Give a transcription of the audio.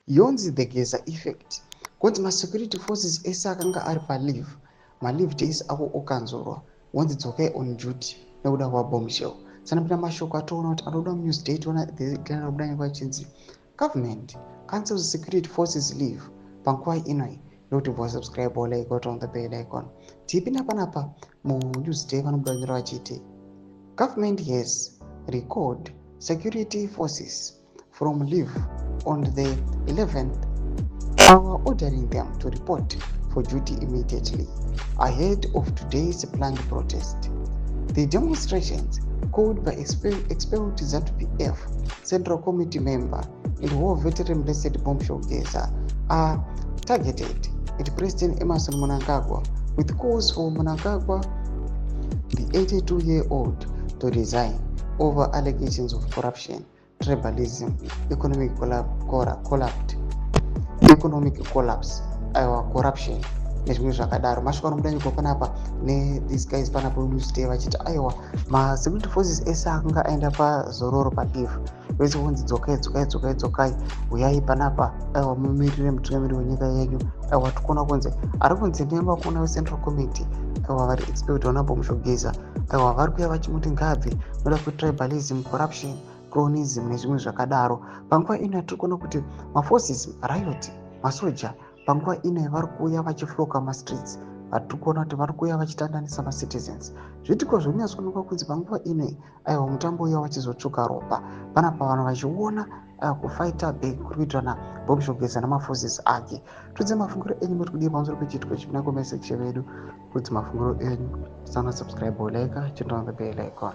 yonzi the Geza effect kuti security forces ese akanga ari paleave maleave days avo okanzurwa wonzi dzokai on duty nekuda kwabombshell. Sanapinda mashoko atoona kuti anoda news day toona kana kuda nyika chinzi government cancels security forces leave panguva inoi ndokuti bva subscribe or like on the bell icon. Tipinda panapa mu news day vanobuda nyora vachiti government has recalled security forces from leave on the 11th hour, ordering them to report for duty immediately ahead of today's planned protest. The demonstrations, called by expelled ZVAITWA Central Committee member and war veteran blessed bombshell Geza, are targeted at President Emerson Mnangagwa, with calls for Mnangagwa, the 82-year-old, to resign over allegations of corruption, tribalism, economic collapse, corruption. Nezvimwe zvakadaro mashoko anobuda nyika panapa these guys panapa news day vachiti aiwa security forces ese akanga aenda pazororo paleave vese kunzi dzokai uyai panapa aiwa mumirire mutungamiri wenyika yenyu aiwa tikuona kunzi ari kunzi nevakona vecentral committee aiwa vari expect ona bombshell Geza aiwa vari kuuya vachimuti ngabve noda kwetribalism, corruption, cronism nezvimwe zvakadaro. Panguva ino tiri kuona kuti maforces riot masoja panguva ino vari kuuya vachifloka mastreets, vatiri kuona kuti vari kuuya vachitandanisa macitizens. Zvitiko zvonyatsoonekwa kunzi panguva ino aiwa mutambo uye wachizotsvuka ropa panapa vanhu vachiona kufighta back kuri kuitwa nabombshell Geza namaforces ake. Tudze mafungiro enyu muri kudii pamusoro pechitiko chipinda comment section yedu kuti mafungiro enyu. Sana subscribe or like, turn on the bell icon.